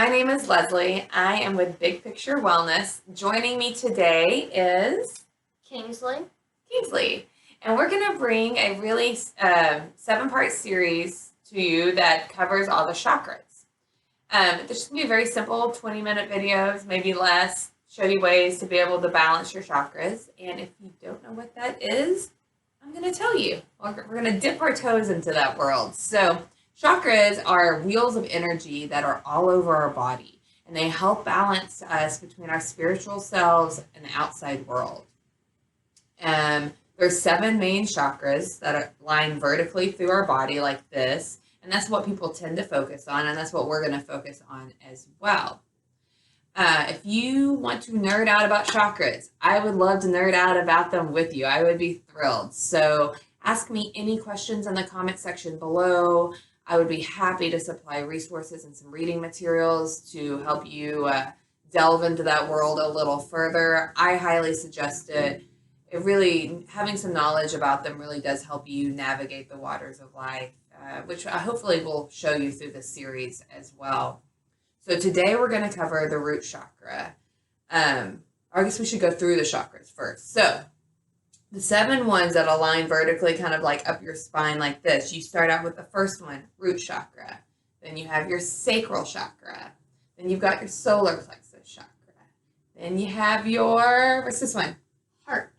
My name is Leslie. I am with Big Picture Wellness. Joining me today is Kingsley. And we're going to bring a really 7-part series to you that covers all the chakras. This is going to be very simple, 20-minute videos, maybe less, show you ways to be able to balance your chakras. And if you don't know what that is, I'm going to tell you. We're going to dip our toes into that world. So chakras are wheels of energy that are all over our body, and they help balance us between our spiritual selves and the outside world. There's 7 main chakras that are lined vertically through our body like this, and that's what people tend to focus on, and that's what we're going to focus on as well. If you want to nerd out about chakras, I would love to nerd out about them with you. I would be thrilled. So ask me any questions in the comment section below. I would be happy to supply resources and some reading materials to help you delve into that world a little further. I highly suggest it. Having some knowledge about them really does help you navigate the waters of life, which I hopefully will show you through this series as well. So today we're going to cover the root chakra. I guess we should go through the chakras first. So the 7 ones that align vertically, kind of like up your spine like this. You start out with the first one, root chakra. Then you have your sacral chakra. Then you've got your solar plexus chakra. Then you have your, what's this one? Heart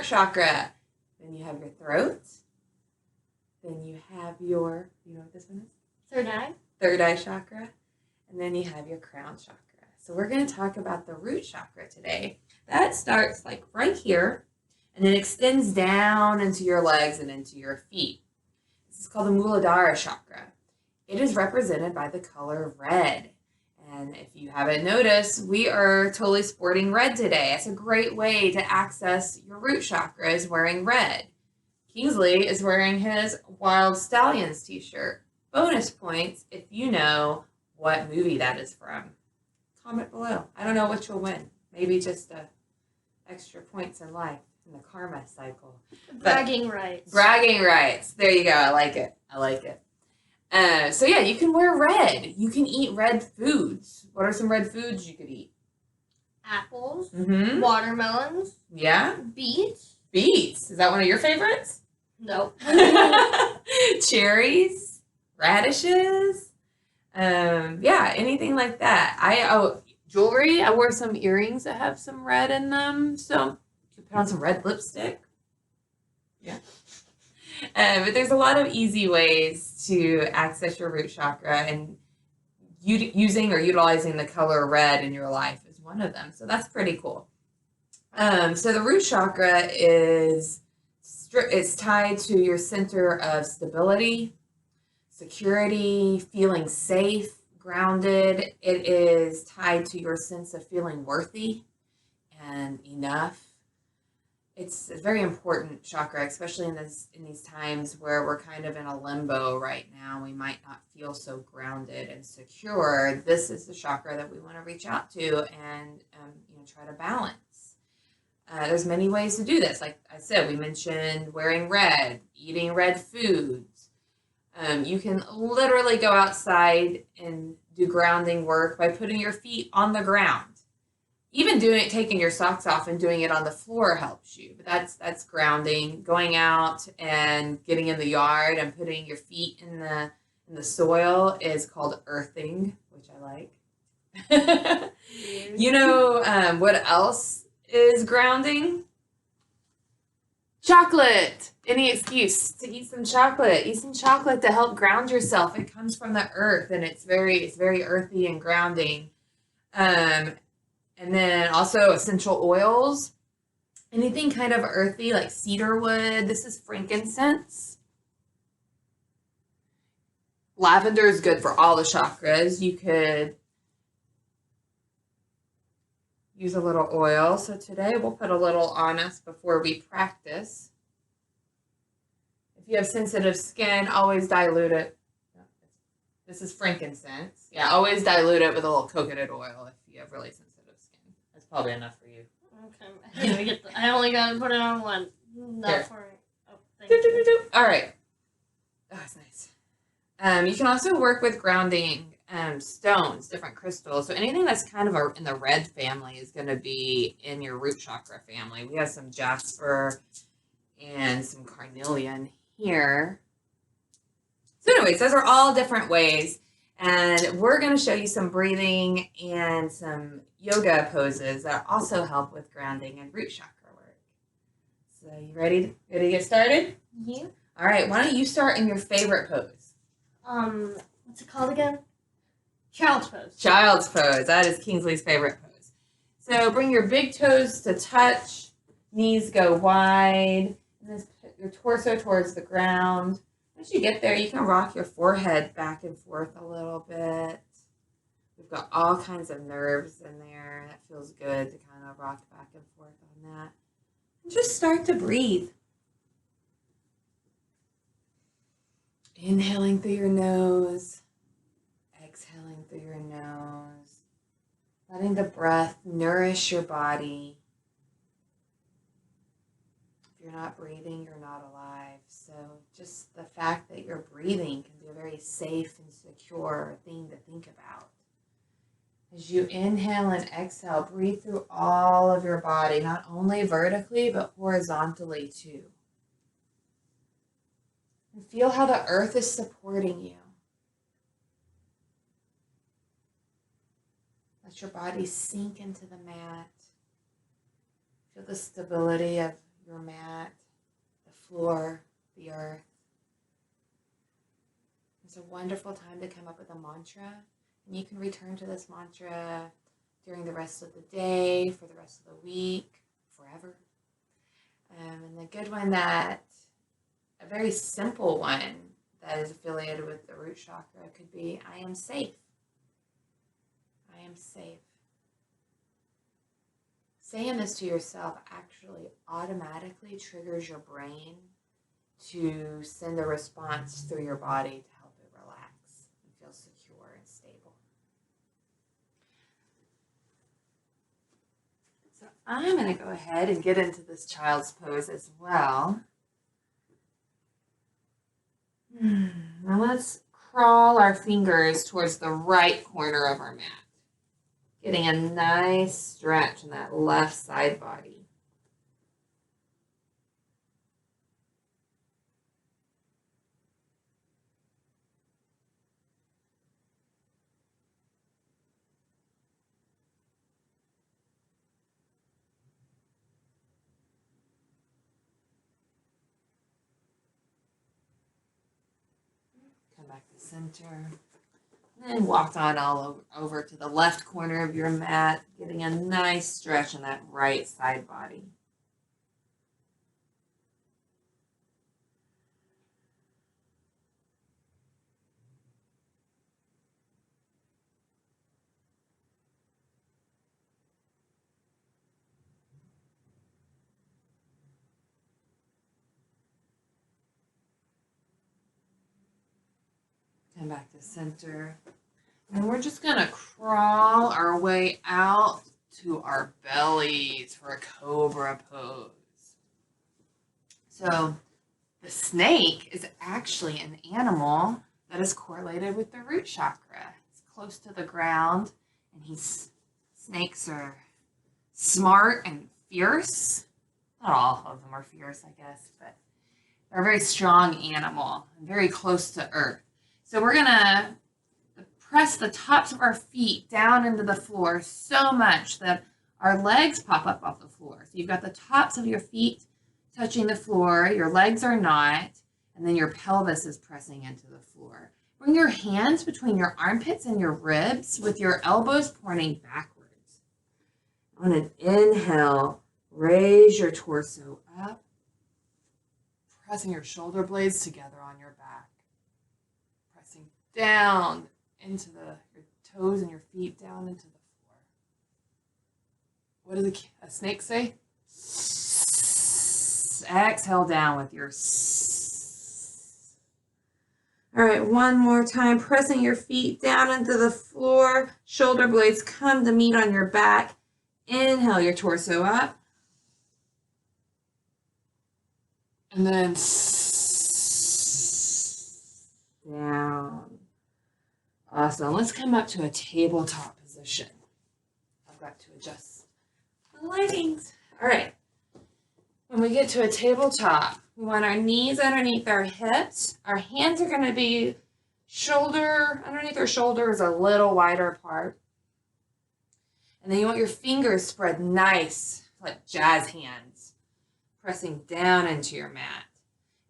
chakra. Then you have your throat. Then you have your, you know what this one is? Third eye chakra. And then you have your crown chakra. So we're going to talk about the root chakra today. That starts like right here, and then extends down into your legs and into your feet. This is called the Muladhara chakra. It is represented by the color red. And if you haven't noticed, we are totally sporting red today. It's a great way to access your root chakra is wearing red. Kingsley is wearing his Wild Stallions t-shirt. Bonus points if you know what movie that is from. Comment below. I don't know which will win. Maybe just extra points in life in the karma cycle. Bragging rights. Bragging rights. There you go. I like it. So yeah, you can wear red. You can eat red foods. What are some red foods you could eat? Apples. Mm-hmm. Watermelons. Yeah. Beets. Beets. Is that one of your favorites? Nope. Cherries. Radishes. Yeah, anything like that. Jewelry. I wore some earrings that have some red in them. So you put on some red lipstick. Yeah. But there's a lot of easy ways to access your root chakra, and using or utilizing the color red in your life is one of them. So that's pretty cool. So the root chakra it's tied to your center of stability, security, feeling safe, grounded. It is tied to your sense of feeling worthy and enough. It's a very important chakra, especially in these times where we're kind of in a limbo right now. We might not feel so grounded and secure. This is the chakra that we want to reach out to and try to balance. There's many ways to do this. Like I said, we mentioned wearing red, eating red foods. You can literally go outside and do grounding work by putting your feet on the ground. Even taking your socks off and doing it on the floor helps you. But that's grounding. Going out and getting in the yard and putting your feet in the soil is called earthing, which I like. You know what else is grounding? Chocolate. Any excuse to eat some chocolate. Eat some chocolate to help ground yourself. It comes from the earth, and it's very earthy and grounding. And then also essential oils. Anything kind of earthy like cedar wood. This is frankincense. Lavender is good for all the chakras. You could use a little oil. So today we'll put a little on us before we practice. If you have sensitive skin, always dilute it. This is frankincense. Yeah, always dilute it with a little coconut oil if you have really sensitive skin. That's probably enough for you. Okay. I only got to put it on one. Not for... Oh, thank you. All right. Oh, that's nice. You can also work with grounding stones, different crystals. So anything that's kind of in the red family is going to be in your root chakra family. We have some jasper and some carnelian here. So anyways, those are all different ways. And we're going to show you some breathing and some yoga poses that also help with grounding and root chakra work. So you ready to get started? Yeah. All right, why don't you start in your favorite pose? What's it called again? Child's pose. Child's pose. That is Kingsley's favorite pose. So bring your big toes to touch, knees go wide, and then put your torso towards the ground. Once you get there, you can rock your forehead back and forth a little bit. We've got all kinds of nerves in there. That feels good to kind of rock back and forth on that. And just start to breathe. Inhaling through your nose, exhaling through your nose, letting the breath nourish your body. If you're not breathing, you're not alive. So just the fact that you're breathing can be a very safe and secure thing to think about. As you inhale and exhale, breathe through all of your body, not only vertically, but horizontally too. And feel how the earth is supporting you. Let your body sink into the mat. Feel the stability of your mat, the floor, the earth. It's a wonderful time to come up with a mantra. And you can return to this mantra during the rest of the day, for the rest of the week, forever. And the good one a very simple one that is affiliated with the root chakra could be, I am safe. I am safe. Saying this to yourself actually automatically triggers your brain to send a response through your body to help it relax and feel secure and stable. So I'm going to go ahead and get into this child's pose as well. Now let's crawl our fingers towards the right corner of our mat. Getting a nice stretch in that left side body. Come back to center. And then walk on all over to the left corner of your mat, getting a nice stretch in that right side body. Come back to center. And we're just going to crawl our way out to our bellies for a cobra pose. So the snake is actually an animal that is correlated with the root chakra. It's close to the ground, and snakes are smart and fierce. Not all of them are fierce, I guess, but they're a very strong animal and very close to earth. So we're going to press the tops of our feet down into the floor so much that our legs pop up off the floor. So you've got the tops of your feet touching the floor, your legs are not, and then your pelvis is pressing into the floor. Bring your hands between your armpits and your ribs with your elbows pointing backwards. On an inhale, raise your torso up, pressing your shoulder blades together on your back. Pressing down into your toes and your feet down into the floor. What does a snake say? Exhale down with your All right, one more time. Pressing your feet down into the floor. Shoulder blades come to meet on your back. Inhale your torso up. And then down. Awesome. Let's come up to a tabletop position. I've got to adjust the lightings. All right. When we get to a tabletop, we want our knees underneath our hips. Our hands are going to be underneath our shoulders, a little wider apart. And then you want your fingers spread nice, like jazz hands, pressing down into your mat.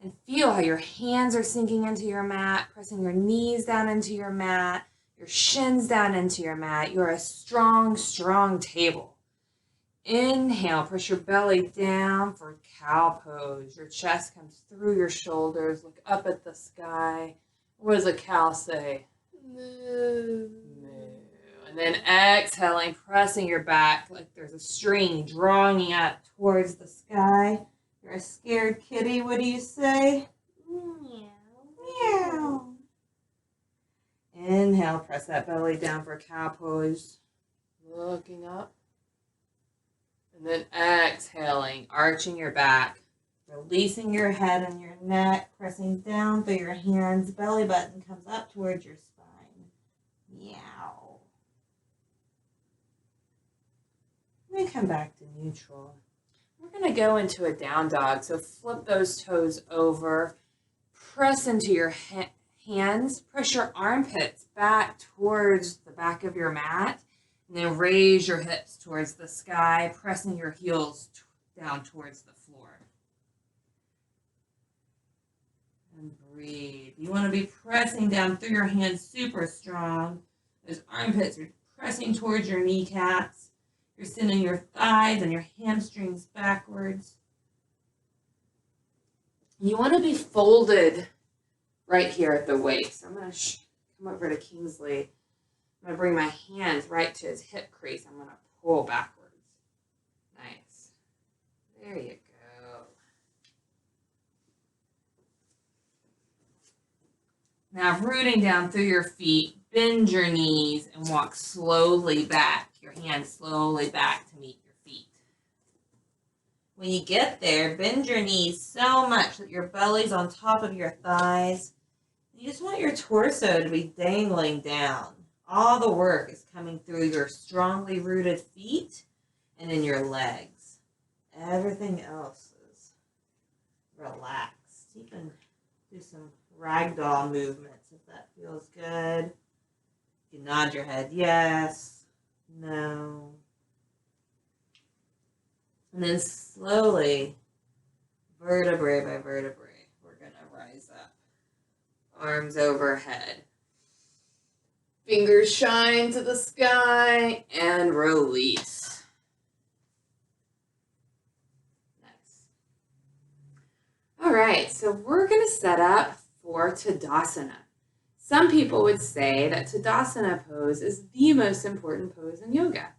And feel how your hands are sinking into your mat, pressing your knees down into your mat, your shins down into your mat. You're a strong, strong table. Inhale, press your belly down for cow pose. Your chest comes through your shoulders. Look up at the sky. What does a cow say? Moo. Moo. And then exhaling, pressing your back like there's a string drawing you up towards the sky. You're a scared kitty. What do you say? Meow. Meow. Inhale, press that belly down for cow pose. Looking up. And then exhaling, arching your back, releasing your head and your neck, pressing down through your hands. Belly button comes up towards your spine. Meow. Then come back to neutral. We're going to go into a down dog. So flip those toes over. Press into your hands. Press your armpits back towards the back of your mat. And then raise your hips towards the sky, pressing your heels down towards the floor. And breathe. You want to be pressing down through your hands super strong. Those armpits are pressing towards your kneecaps. You're sending your thighs and your hamstrings backwards. You want to be folded right here at the waist. I'm going to come over to Kingsley. I'm going to bring my hands right to his hip crease. I'm going to pull backwards. Nice. There you go. Now rooting down through your feet, bend your knees and walk slowly back. Your hands slowly back to meet your feet. When you get there, bend your knees so much that your belly's on top of your thighs. You just want your torso to be dangling down. All the work is coming through your strongly rooted feet and in your legs. Everything else is relaxed. You can do some ragdoll movements if that feels good. You can nod your head yes. No. And then slowly, vertebrae by vertebrae, we're going to rise up. Arms overhead. Fingers shine to the sky and release. Nice. All right, so we're going to set up for Tadasana. Some people would say that Tadasana pose is the most important pose in yoga.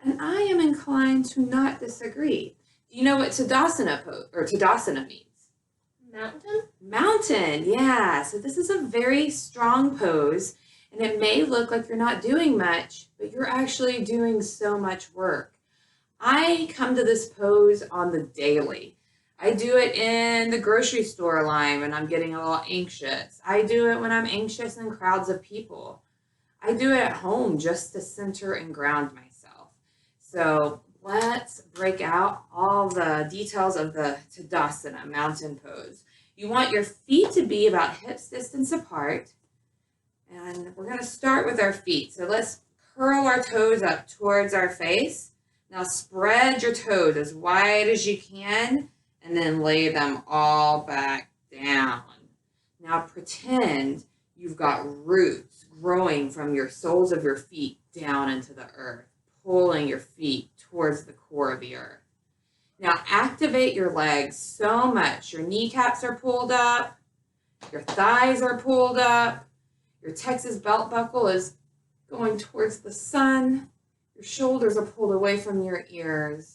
And I am inclined to not disagree. Do you know what Tadasana pose or Tadasana means? Mountain? Mountain, yeah. So this is a very strong pose, and it may look like you're not doing much, but you're actually doing so much work. I come to this pose on the daily. I do it in the grocery store line when I'm getting a little anxious. I do it when I'm anxious in crowds of people. I do it at home just to center and ground myself. So let's break out all the details of the Tadasana, mountain pose. You want your feet to be about hips distance apart. And we're going to start with our feet. So let's curl our toes up towards our face. Now spread your toes as wide as you can. And then lay them all back down. Now pretend you've got roots growing from your soles of your feet down into the earth, pulling your feet towards the core of the earth. Now activate your legs so much. Your kneecaps are pulled up, your thighs are pulled up, your Texas belt buckle is going towards the sun, your shoulders are pulled away from your ears.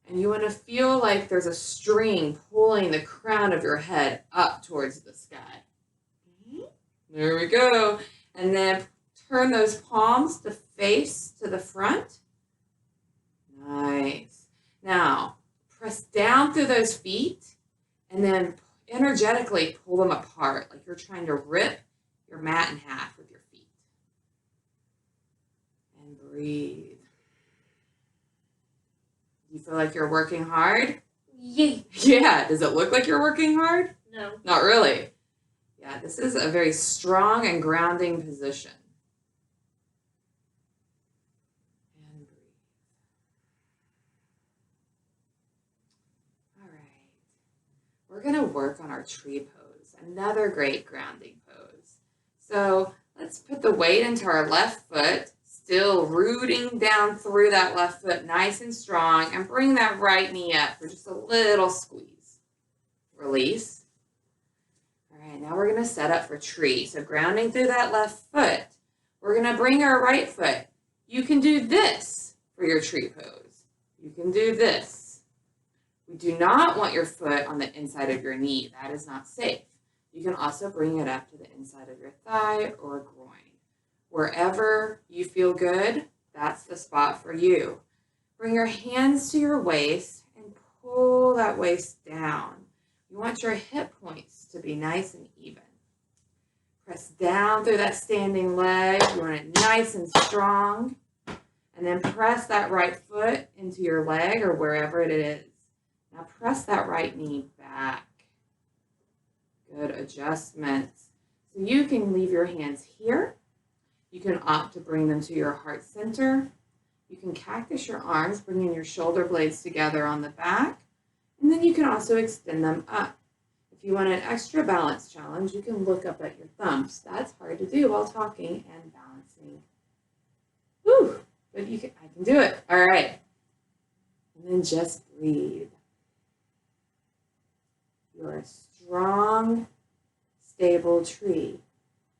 And you want to feel like there's a string pulling the crown of your head up towards the sky. There we go. And then turn those palms to face to the front. Nice. Now, press down through those feet and then energetically pull them apart like you're trying to rip your mat in half with your feet. feel like you're working hard? Yay. Yeah. Does it look like you're working hard? No. Not really. Yeah, this is a very strong and grounding position. And breathe. All right. We're going to work on our tree pose, another great grounding pose. So let's put the weight into our left foot, still rooting down through that left foot nice and strong, and bring that right knee up for just a little squeeze. Release. All right, now we're going to set up for tree. So grounding through that left foot, we're going to bring our right foot. You can do this for your tree pose. You can do this. We do not want your foot on the inside of your knee. That is not safe. You can also bring it up to the inside of your thigh or groin. Wherever you feel good, that's the spot for you. Bring your hands to your waist and pull that waist down. You want your hip points to be nice and even. Press down through that standing leg. You want it nice and strong. And then press that right foot into your leg or wherever it is. Now press that right knee back. Good adjustments. So you can leave your hands here. You can opt to bring them to your heart center. You can cactus your arms, bringing your shoulder blades together on the back. And then you can also extend them up. If you want an extra balance challenge, you can look up at your thumbs. That's hard to do while talking and balancing. Whew, but I can do it. All right. And then just breathe. You're a strong, stable tree.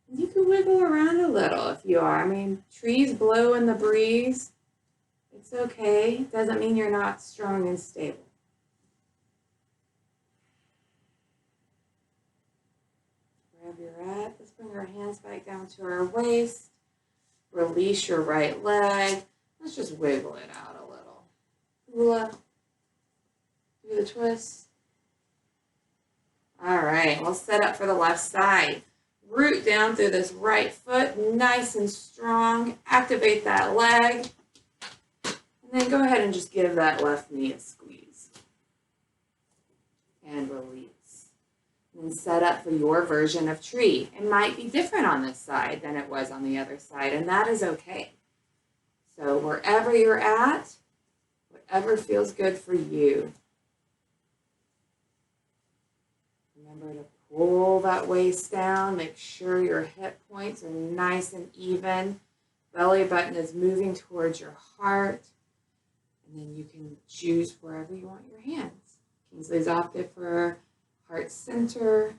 And you can wiggle around a little if you are. I mean, trees blow in the breeze. It's okay. It doesn't mean you're not strong and stable. Wherever you're at, let's bring our hands back down to our waist. Release your right leg. Let's just wiggle it out a little. Hula. Do the twist. All right, we'll set up for the left side. Root down through this right foot, nice and strong. Activate that leg. And then go ahead and just give that left knee a squeeze. And release. And set up for your version of tree. It might be different on this side than it was on the other side, and that is okay. So wherever you're at, whatever feels good for you. Remember to pull that waist down. Make sure your hip points are nice and even. Belly button is moving towards your heart. And then you can choose wherever you want your hands. Kingsley's opted for heart center.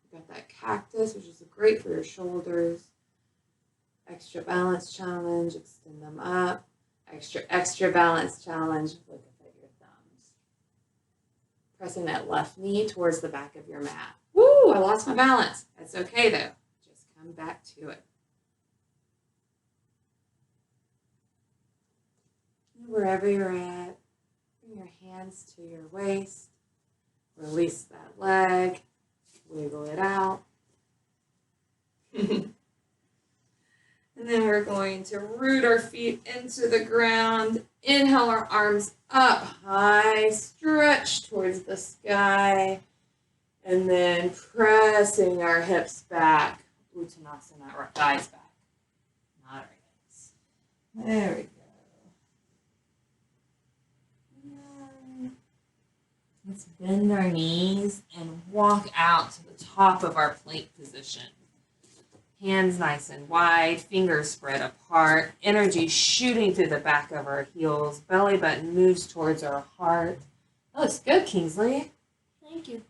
You've got that cactus, which is great for your shoulders. Extra balance challenge, extend them up. Extra balance challenge, look up at your thumbs. Pressing that left knee towards the back of your mat. Woo, I lost my balance. That's okay though. Just come back to it. And wherever you're at, bring your hands to your waist. Release that leg, wiggle it out. And then we're going to root our feet into the ground. Inhale our arms up high, stretch towards the sky. And then pressing our hips back. Uttanasana, our thighs back. Not our hips. There we go. Let's bend our knees and walk out to the top of our plank position. Hands nice and wide, fingers spread apart, energy shooting through the back of our heels, belly button moves towards our heart. That looks good, Kingsley. Thank you.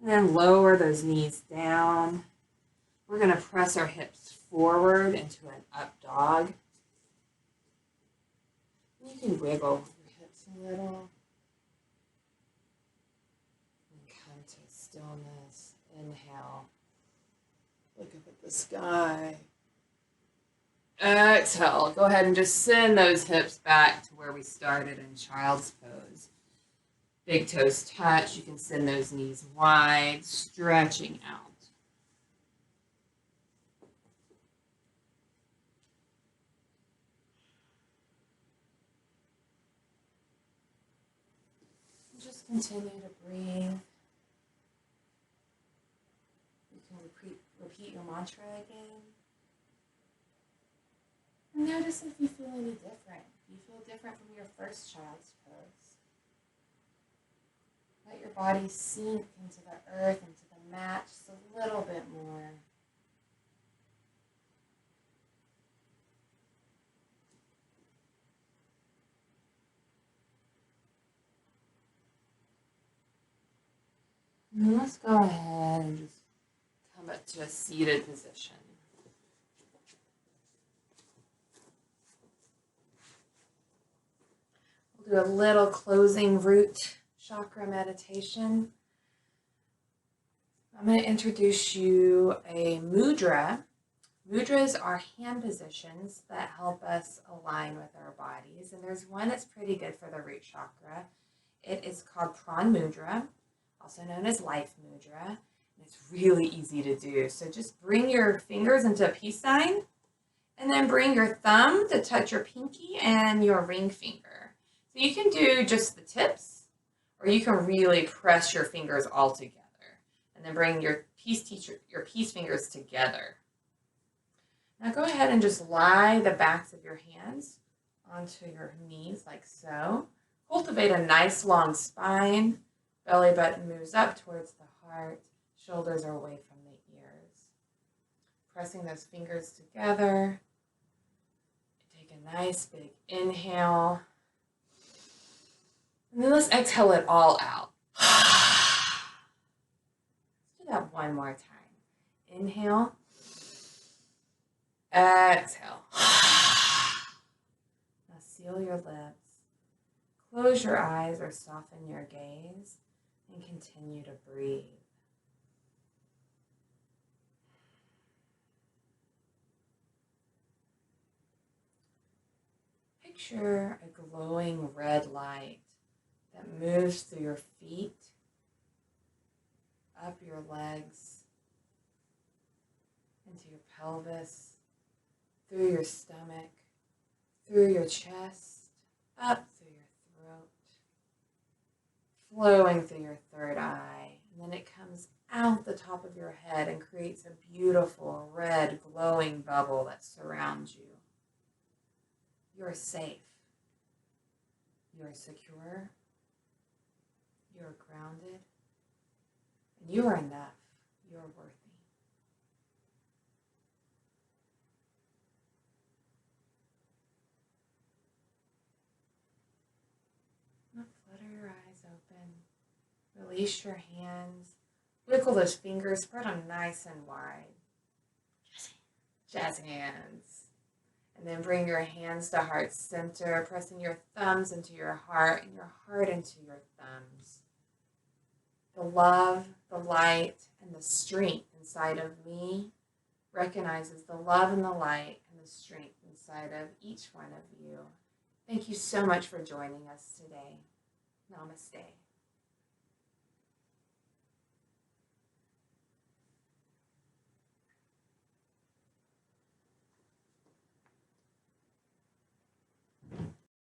And then lower those knees down. We're going to press our hips forward into an up dog. You can wiggle your hips a little. Come to stillness. Inhale. Look up at the sky. Exhale. Go ahead and just send those hips back to where we started in child's pose. Big toes touch. You can send those knees wide, stretching out. Just continue to breathe. You can repeat your mantra again. And notice if you feel any different. If you feel different from your first child's pose. Let your body sink into the earth, into the mat just a little bit more. And then let's go ahead and just come up to a seated position. We'll do a little closing root chakra meditation. I'm going to introduce you a mudra. Mudras are hand positions that help us align with our bodies. And there's one that's pretty good for the root chakra. It is called Pran Mudra, also known as Life Mudra. And it's really easy to do. So just bring your fingers into a peace sign, and then bring your thumb to touch your pinky and your ring finger. So you can do just the tips, or you can really press your fingers all together. And then bring your peace fingers together. Now go ahead and just lie the backs of your hands onto your knees like so. Cultivate a nice long spine. Belly button moves up towards the heart. Shoulders are away from the ears. Pressing those fingers together. Take a nice big inhale. And then let's exhale it all out. That one more time. Inhale. Exhale. Now seal your lips. Close your eyes or soften your gaze and continue to breathe. Picture a glowing red light that moves through your feet, up your legs, into your pelvis, through your stomach, through your chest, up through your throat, flowing through your third eye, and then it comes out the top of your head and creates a beautiful red glowing bubble that surrounds you. You're safe. You're secure. You're grounded. And you are enough. You're worthy. Now flutter your eyes open. Release your hands. Wiggle those fingers. Spread them nice and wide. Jazz hands. And then bring your hands to heart center, pressing your thumbs into your heart and your heart into your thumbs. The love, the light, and the strength inside of me recognizes the love and the light and the strength inside of each one of you. Thank you so much for joining us today. Namaste.